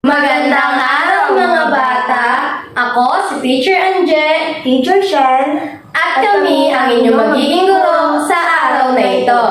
Magandang araw mga bata! Ako si Teacher Anje, Teacher Shell, at kami ang inyong magiging guro sa araw na ito.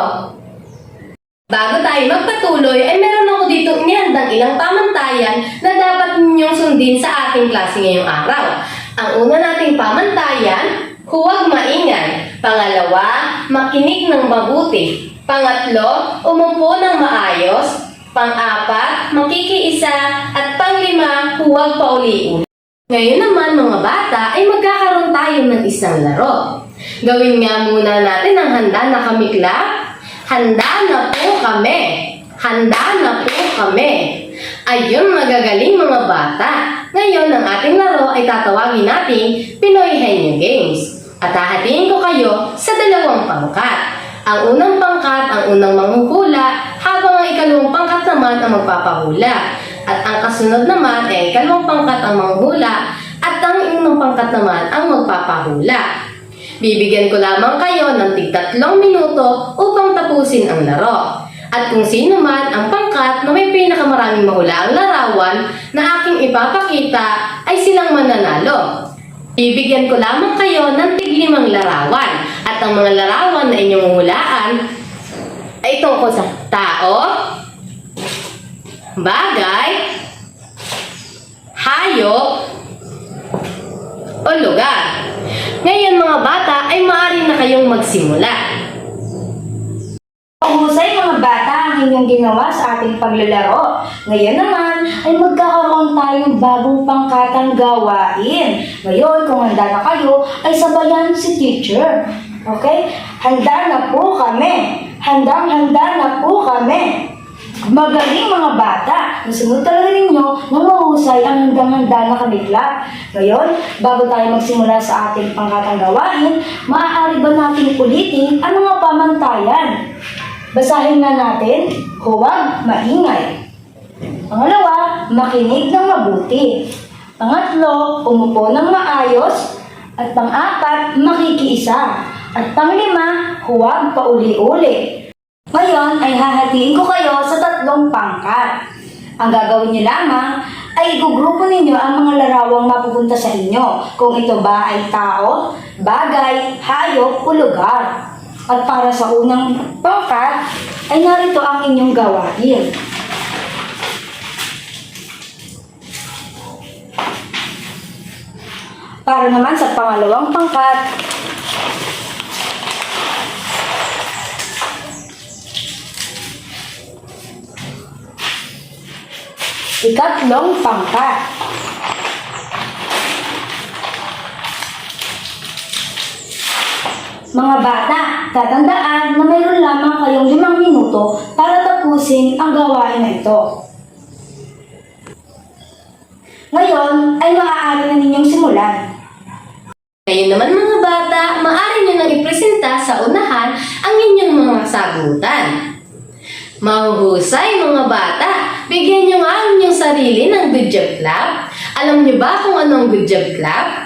Bago tayo magpatuloy, ay meron ako dito inihandang ilang pamantayan na dapat ninyong sundin sa ating klase ngayong araw. Ang una nating pamantayan, huwag maingay. Pangalawa, makinig ng mabuti. Pangatlo, umupo ng maayos. Pang-apat, makikiisa. At panglima, huwag pauli-uli. Ngayon naman mga bata ay magkakaroon tayo ng isang laro. Gawin nga muna natin ang handa na kamikla. Handa na po kami. Handa na po kami. Ayun, magagaling mga bata. Ngayon ang ating laro ay tatawagin natin Pinoy Henyo Games. At hahatiin ko kayo sa dalawang pangkat. Ang unang pangkat ang unang manghuhula, habang ang ikalawang pangkat naman ang magpapahula. At ang kasunod naman ay ikalawang pangkat ang manghula at ang unang pangkat naman ang magpapahula. Bibigyan ko lamang kayo ng tig-3 minuto upang tapusin ang laro. At kung sino man ang pangkat na may pinakamaraming mahula ang larawan na aking ipapakita ay silang mananalo. Bibigyan ko lamang kayo ng tig-5 larawan. At ang mga larawan na inyong hulaan ay tungkol sa tao, bagay, hayop, o lugar. Ngayon mga bata ay maaari na kayong magsimula. Mahusay mga bata ang inyong ginawa sa ating paglalaro. Ngayon naman ay magkakaroon tayong bagong pangkatang gawain. Ngayon, kung handa na kayo, ay sabayan si teacher. Okay? Handa na po kami. Handang-handa na po kami. Magaling mga bata. Nasunod talaga ninyo na mahusay ang handang-handa na kamikla. Ngayon, bago tayo magsimula sa ating pangkatang gawain, maaari ba natin ulitin ang mga pamantayan? Basahin na natin, huwag maingay. Pangalawa, makinig ng mabuti. Pangatlo, umupo ng maayos. At pang-apat, makikiisa. At panglima, huwag pauli-uli. Ngayon ay hahatiin ko kayo sa 3 pangkat. Ang gagawin niyo lamang ay igugrupo ninyo ang mga larawang mapupunta sa inyo. Kung ito ba ay tao, bagay, hayop o lugar. At para sa unang pangkat, ay narito ang inyong gawain. Para naman sa pangalawang pangkat, ikatlong pangkat. Mga bata, tatandaan na mayroon lamang kayong 5 minuto para tapusin ang gawain na ito. Ngayon ay maaari na ninyong simulan. Ngayon naman mga bata, maaari nyo nang ipresenta sa unahan ang inyong mga sagutan. Mahuhusay mga bata, bigyan nyo nga ang inyong sarili ng good job clap. Alam nyo ba kung anong good job clap?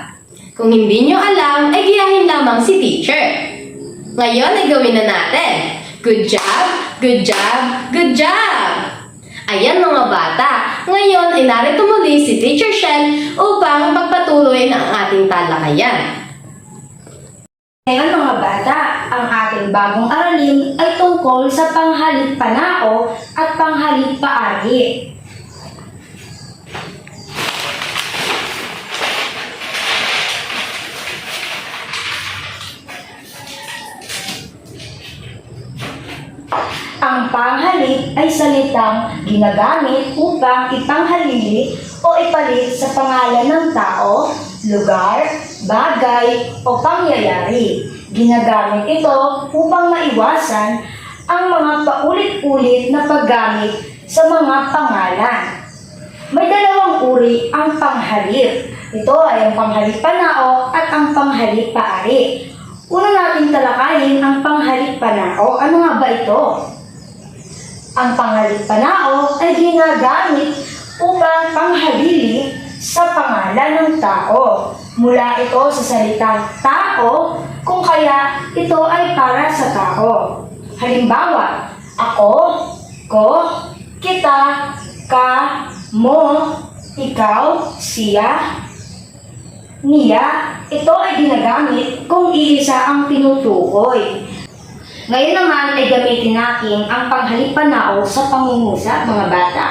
Kung hindi nyo alam, ay giyahin lamang si teacher. Ngayon ay gawin na natin. Good job, good job, good job! Ayan mga bata, ngayon ay narito muli si Teacher Shell upang pagpatuloy na ang ating talakayan. Ngayon mga bata, ang ating bagong aralin ay tungkol sa panghalip panao at panghalip paari. Ang panghalip ay salitang ginagamit upang ipanghalili o ipalit sa pangalan ng tao, lugar, bagay o pangyayari. Ginagamit ito upang maiwasan ang mga paulit-ulit na paggamit sa mga pangalan. May 2 uri ang panghalip. Ito ay ang panghalip panao at ang panghalip paari. Una natin talakayin ang panghalip panao. Ano nga ba ito? Ang panghalip panao ay ginagamit upang panghalili sa pangalan ng tao. Mula ito sa salitang tao, kung kaya ito ay para sa tao. Halimbawa, ako, ko, kita, ka, mo, ikaw, siya, niya. Ito ay ginagamit kung iisa ang tinutukoy. Ngayon naman ay gamitin natin ang panghalip panao sa pangungusap, mga bata.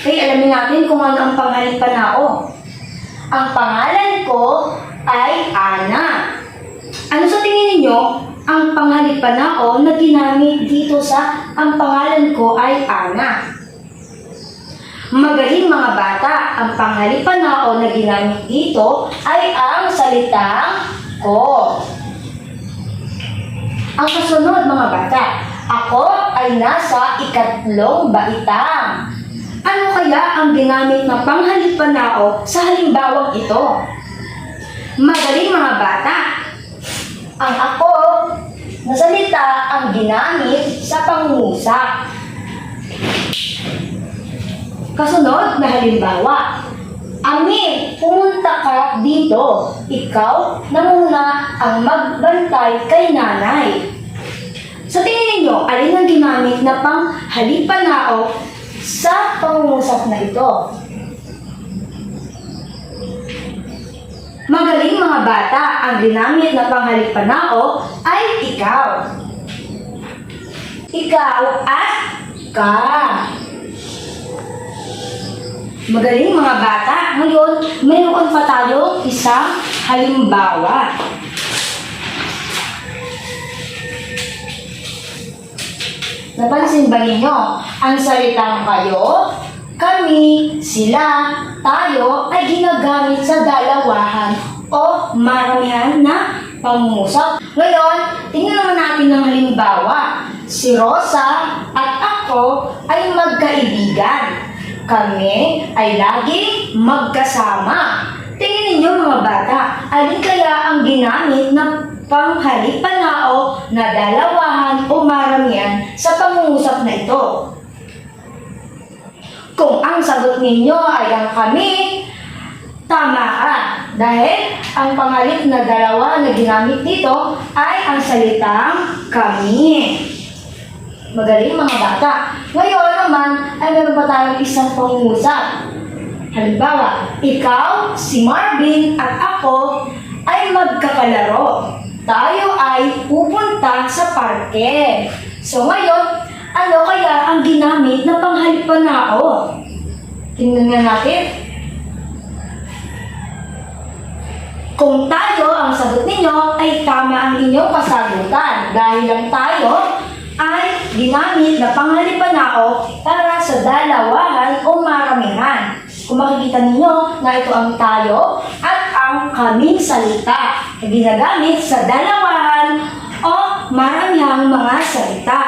Kaya alamin natin kung ano ang panghalip panao. Ang pangalan ko ay Ana. Ano sa tingin ninyo ang panghalip panao na ginamit dito sa ang pangalan ko ay Ana? Magaling mga bata, ang panghalip panao na ginamit dito ay ang salitang ko. Ang kasunod mga bata, ako ay nasa ikatlong baitang. Ano kaya ang ginamit na panghalip panao sa halimbawang ito? Magaling mga bata, ang ako na salita ang ginamit sa pangungusap. Kasunod na halimbawa, Amir, pumunta ka dito. Ikaw na muna ang magbantay kay nanay. Sa tingin ninyo, alin ang ginamit na panghalip panao sa pangungusap na ito? Magaling mga bata, ang ginamit na panghalip panao ay ikaw. Ikaw at ka. Magaling mga bata. Ngayon, mayroon pa tayong isang halimbawa. Napansin ba ninyo? Ang salitang kayo, kami, sila, tayo ay ginagamit sa dalawahan o maramihan na pangungusap. Ngayon, tingnan naman natin ng halimbawa. Si Rosa at ako ay magkaibigan. Kami ay laging magkasama. Tingin ninyo mga bata, alin kaya ang ginamit na panghalip panao na dalawahan o maramihan sa pangungusap na ito? Kung ang sagot ninyo ay ang kami, tama ka. Dahil ang panghalip na dalawa na ginamit dito ay ang salitang kami. Magaling mga bata. Ngayon naman ay meron pa tayong isang pangungusap. Halimbawa, ikaw, si Marvin at ako ay magkakalaro. Tayo ay pupunta sa parke. So ngayon, ano kaya ang ginamit na panghalip panao? Tingnan nga natin. Kung tayo ang sagot ninyo ay tama ang inyong kasagutan. Dahil ang tayo ay ginamit na panghalip panao para sa dalawahan o maramihan. Kung makikita ninyo na ito ang tayo at ang kaming salita na ginagamit sa dalawahan o maramihang mga salita.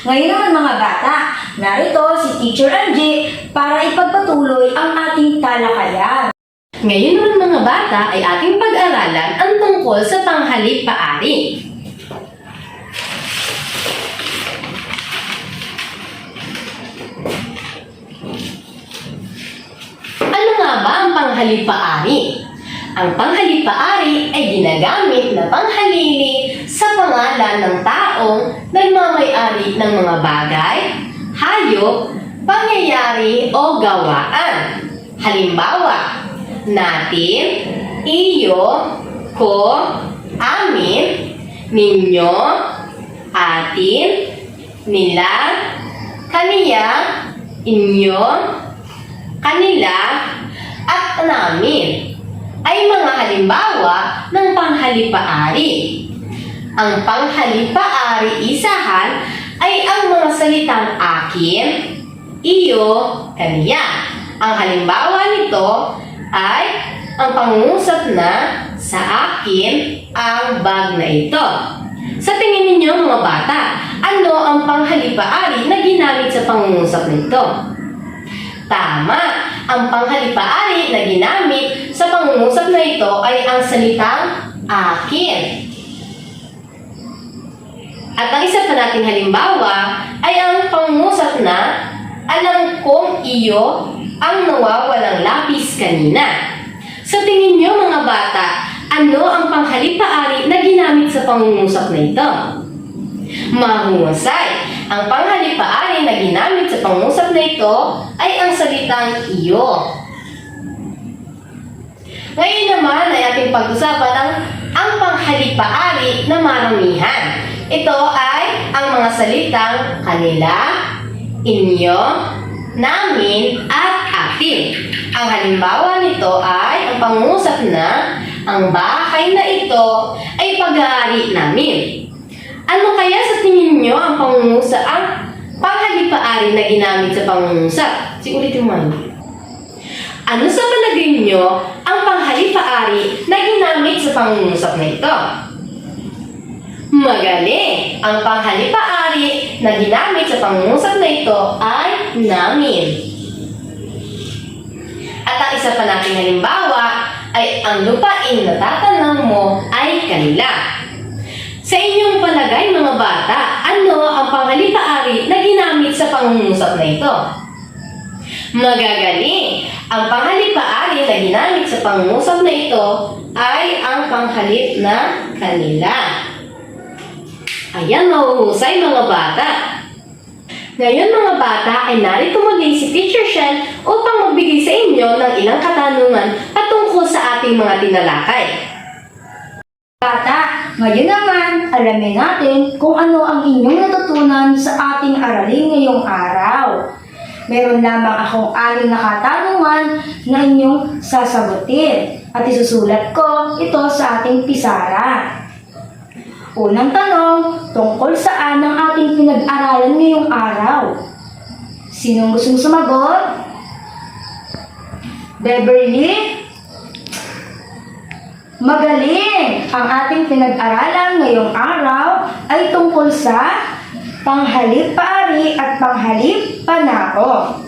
Ngayon naman mga bata, narito si Teacher Angie para ipagpatuloy ang ating talakayan. Ngayon naman mga bata ay ating pag-aralan ang tungkol sa panghalip paari. Ano nga ba ang panghalip paari? Ang panghalip paari ay ginagamit na panghalili sa pangalan ng taong nagmamay-ari ng mga bagay, hayop, pangyayari o gawaan. Halimbawa, natin, iyo, ko, amin, ninyo, atin, nila, kaniya, inyo, kanila, at namin ay mga halimbawa ng panghalip paari. Ang panghalip paari isahan ay ang mga salitang akin, iyo, kaniya. Ang halimbawa nito ay ang pangungusap na sa akin ang bag na ito. Sa tingin ninyo mga bata, ano ang panghalip paari na ginamit sa pangungusap nito? Tama! Ang panghalip paari na ginamit sa pangungusap na ito ay ang salitang akin. At ang isa pa nating halimbawa ay ang pangungusap na alam kong iyo ang nawawalang lapis kanina. Sa tingin niyo mga bata, ano ang panghalip paari na ginamit sa pangungusap na ito? Mahusay! Ang panghalipaari na ginamit sa pangungusap na ito ay ang salitang iyo. Ngayon naman ay ating pag-usapan ang panghalipaari na maramihan. Ito ay ang mga salitang kanila, inyo, namin, at atin. Ang halimbawa nito ay ang pangungusap na ang bahay na ito ay pag-aari namin. Ano kaya sa tingin nyo ang panghalipaari na ginamit sa pangungusap? Ulitin mo. Ano sa palagay nyo ang panghalipaari na ginamit sa pangungusap na ito? Magaling! Ang panghalipaari na ginamit sa pangungusap na ito ay namin. At ang isa pa nating halimbawa ay ang lupain na tatanang mo ay kanila. Sa inyong palagay mga bata, ano ang panghalipaari na ginamit sa pangungusap na ito? Magagaling! Ang panghalipaari na ginamit sa pangungusap na ito ay ang panghalip na kanila. Ayan, mahuhusay mga bata. Ngayon mga bata ay narito muli si Teacher Shell upang magbigay sa inyo ng ilang katanungan patungkol sa ating mga tinalakay. Bata, ngayon naman, alamin natin kung ano ang inyong natutunan sa ating aralin ngayong araw. Meron lamang akong 6 na katanungan na inyong sasagutin at isusulat ko ito sa ating pisara. Unang tanong, tungkol saan ang ating pinag-aralan ngayong araw? Sinong gustong sumagot? Beverly? Magaling! Ang ating pinag-aralan ngayong araw ay tungkol sa panghalipaari at panghalipanao.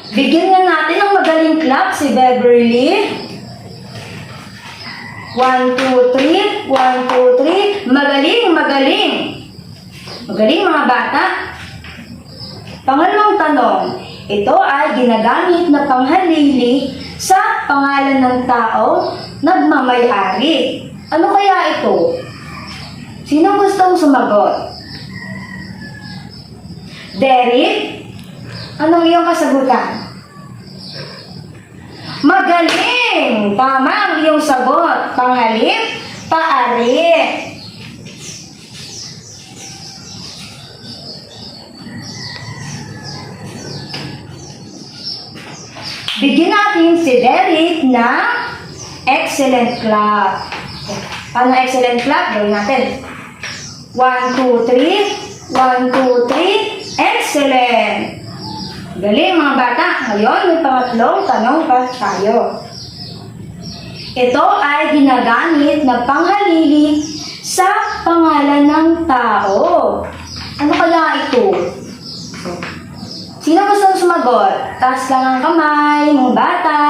Bigyan nga natin ng magaling clap si Beverly. 1, 2, 3. 1, 2, 3. Magaling, magaling. Magaling mga bata. Pangalawang tanong. Ito ay ginagamit na panghalili sa pangalan ng tao nagmamay-ari. Ano kaya ito? Sino gustong sumagot? Derek? Anong iyong kasagutan? Magaling! Tama ang iyong sagot. Panghalip, paari. Bigyan natin si Derek na excellent clap. Paano excellent clap? Gawin natin. 1, 2, 3. 1, 2, 3. Excellent! Galing mga bata. Ngayon, may pangatlong tanong pa tayo. Ito ay ginagamit na panghalili sa pangalan ng tao. Ano kaya ito? Sino gusto sumagot? Taas lang ang kamay, mga bata.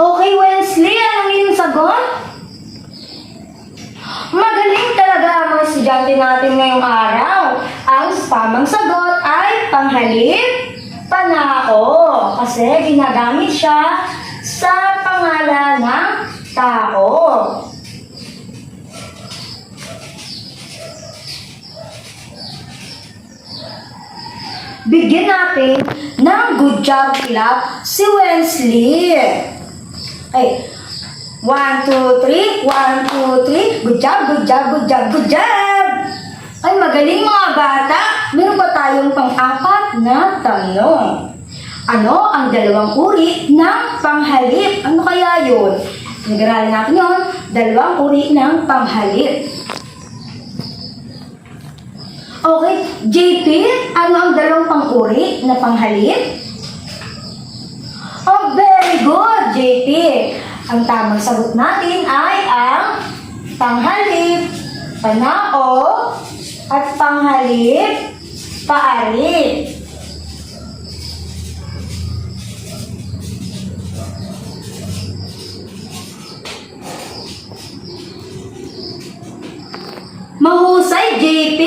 Okay, Wesley, anong iyong sagot? Magaling talaga ang mga estudyante natin ngayong araw. Ang tamang sagot ay panghalip, panao. Kasi ginagamit siya sa pangalan ng tao. Bigyan natin ng good job clap si Wesley. Ay, 1, 2, 3. 1, 2, 3. Good job, good job, good job, good job. Ay, magaling mga bata. Meron pa tayong pang-4 na tanong. Ano ang dalawang uri ng panghalip? Ano kaya yun? Nag-aralin natin yun. Dalawang uri ng panghalip. Okay, JP, ano ang dalawang pang-uri na panghalip? Oh, very good, JP. Ang tamang sagot natin ay ang panghalip, panao, at panghalip, paari. Mahusay, JP.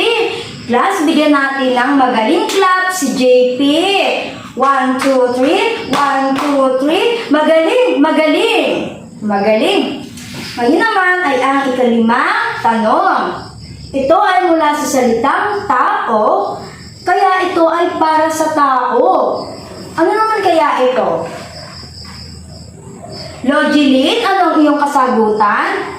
Class, bigyan natin ng magaling clap si JP. 1, 2, 3. 1, 2, 3. Magaling, magaling. Magaling. Ngayon naman ay ang ikalimang tanong. Ito ay mula sa salitang tao, kaya ito ay para sa tao. Ano naman kaya ito? Logilin, anong iyong kasagutan?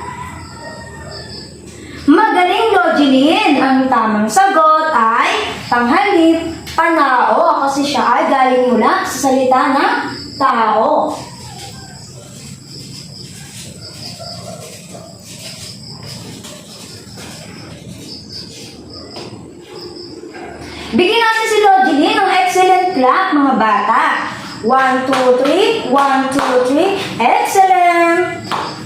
Magaling, Logilin! Ang tamang sagot ay panghalip, panao, kasi siya ay galing mula sa salita ng tao. Bigyan natin si Logilin ng excellent clap, mga bata. 1, 2, 3. 1, 2, 3. Excellent!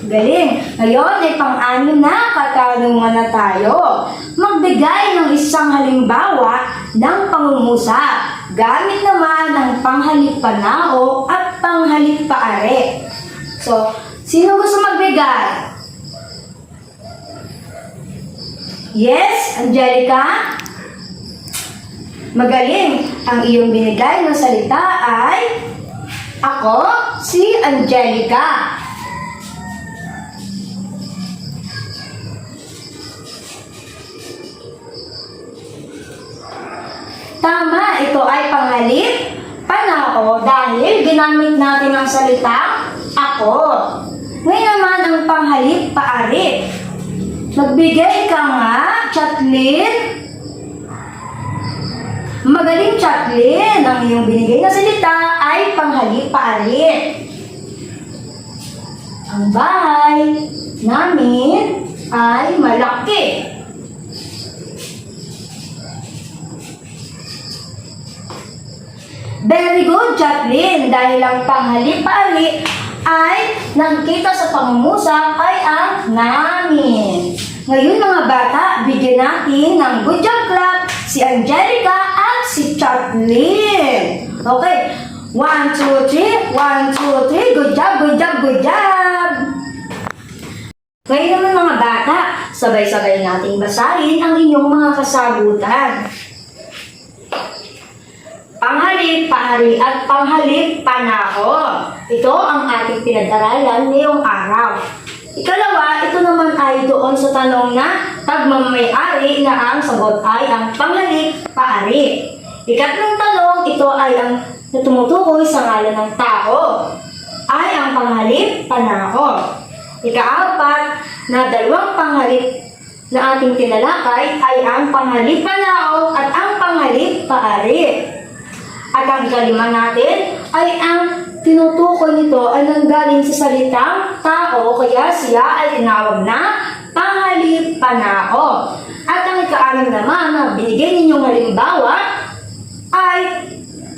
Galing! Ngayon ay pang-anim na katanungan na tayo. Magbigay ng isang halimbawa ng pangungusap. Gamit naman ng panghalip panao at panghalip paare. So, sino gusto magbigay? Yes, Angelica? Magaling! Ang iyong binigay ng salita ay ako, si Angelica. Tama, ito ay panghalip panao dahil ginamit natin ang salita ako. Ngayon naman ang panghalip paari. Magbigay ka nga, Chatlin. Magaling, Chatlin. Ang iyong binigay na salita ay panghalip paari. Ang bahay namin ay malaki. Very good, Chatlin. Dahil ang panghalip-paari ay nakikita sa pangungusap ay ang namin. Ngayon mga bata, bigyan natin ng good job clap si Angelica at si Chatlin. Okay, 1, 2, 3. 1, 2, 3. Good job, good job, good job. Ngayon naman mga bata, sabay-sabay nating basahin ang inyong mga kasagutan. Panghalip, paari at panghalip, panahon. Ito ang ating pinag-aralan ngayong araw. Ikalawa, ito naman ay doon sa tanong na tagmamay-ari na ang sagot ay ang panghalip, paari. Ikatlong tanong, ito ay ang tumutukoy sa ngalan ng tao, ay ang panghalip, panahon. Ikaapat, na dalawang panghalip na ating tinalakay ay ang panghalip, panahon at ang panghalip, paari. At ang ikalima natin ay ang tinutukoy nito ay nanggaling sa salitang tao, kaya siya ay tinawag na panghalip panao. At ang ikaanim naman na binigay ninyong halimbawa ay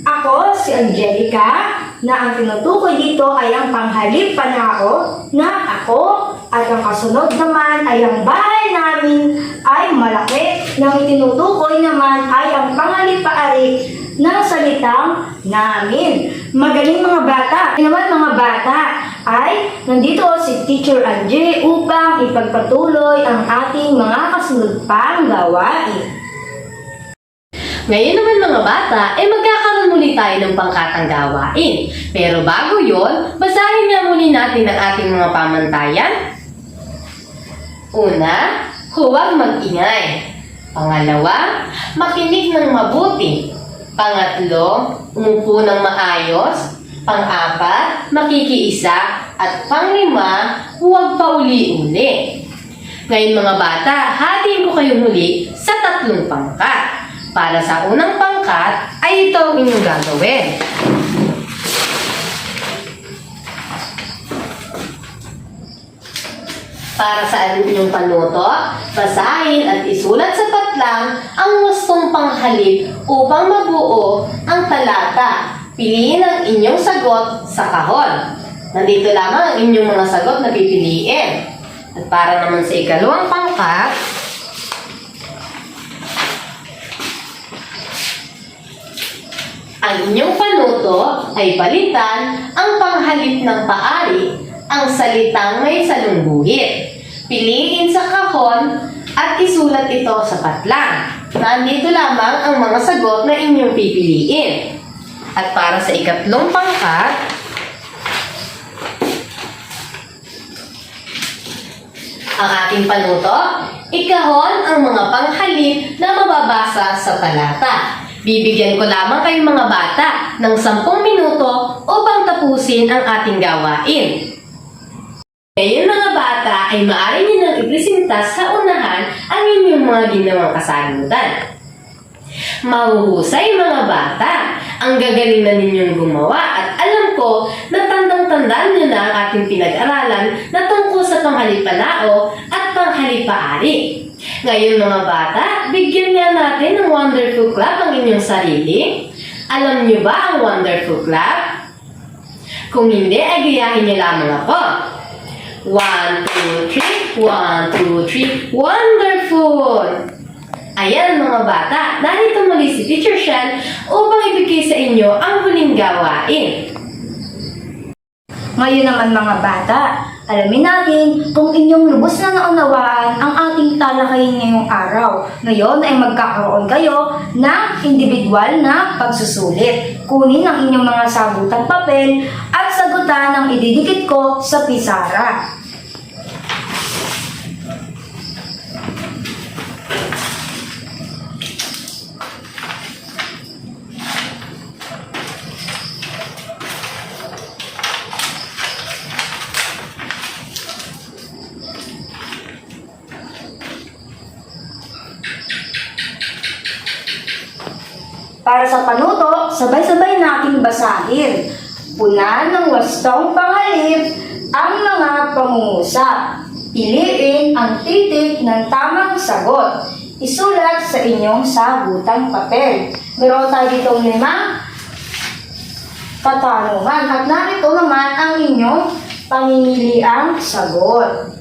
ako, si Angelica, na ang tinutukoy dito ay ang panghalip panao na ako, at ang kasunod naman ay ang bahay namin ay malaki, na itinutukoy naman ay ang panghalip paari ng salitang namin. Magaling mga bata. Naman mga bata ay nandito si Teacher Angie upang ipagpatuloy ang ating mga kasunod pang gawain. Ngayon naman mga bata, magkakaroon muli tayo ng pangkatang gawain. Pero bago yon, basahin nga muli natin ang ating mga pamantayan. Una, huwag mag-ingay. Pangalawa, makinig ng mabuti. Pangatlo, umupo ng maayos. Pang-apat, makikiisa. At panglima, huwag pa uli-uli. Ngayon mga bata, hatiin ko kayo muli sa 3 pangkat. Para sa unang pangkat, ay ito ang inyong gagawin. Para sa inyong panuto, basahin at isulat sa patlang ang wastong panghalip upang mabuo ang talata. Piliin ang inyong sagot sa kahon. Nandito lamang ang inyong mga sagot na pipiliin. At para naman sa ikalawang pangkat, ang inyong panuto ay palitan ang panghalip ng paari, ang salitang may salungguhit. Piliin sa kahon at isulat ito sa patlang. Nandito lamang ang mga sagot na inyong pipiliin. At para sa ikatlong pangkat, ang ating panuto, ikahon ang mga panghalip na mababasa sa talata. Bibigyan ko lamang kayong mga bata ng 10 minuto upang tapusin ang ating gawain. Ngayon mga bata ay maaari niyo nang ipresenta sa unahan ang inyong mga ginawang kasagutan. Mahuhusay mga bata, ang gagaling na ninyong gumawa at alam ko na tandang-tandaan niyo na ang ating pinag-aralan na tungkol sa panghalipanao at panghalipaari. Ngayon mga bata, bigyan nga natin ng wonderful clap ang inyong sarili. Alam niyo ba ang wonderful clap? Kung hindi, ay gayahin niyo lamang ako. 1, 2, 3, 1, 2, 3, wonderful! Ayan mga bata, narito muli si Teacher Shan upang ibigay sa inyo ang huling gawain. Ngayon naman mga bata, alamin natin kung inyong lubos na naunawaan ang ating talakayin ngayong araw. Ngayon ay magkakaroon kayo ng individual na pagsusulit. Kunin ang inyong mga sabutang papel at sagutan ang ididikit ko sa pisara. Para sa panuto, sabay-sabay nating basahin. Punan ng wastong panghalip ang mga pangungusap. Piliin ang titik ng tamang sagot. Isulat sa inyong sabutang papel. Meron tayo ditong 5 katanungan at narito naman ang inyong pamimiliang sagot.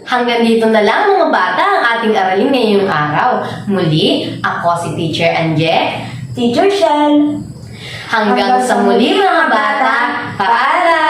Hanggang dito na lang mga bata ang ating aralin ngayong araw. Muli, ako si Teacher Anje. Teacher Shell. Hanggang sa muli mga bata, paalam!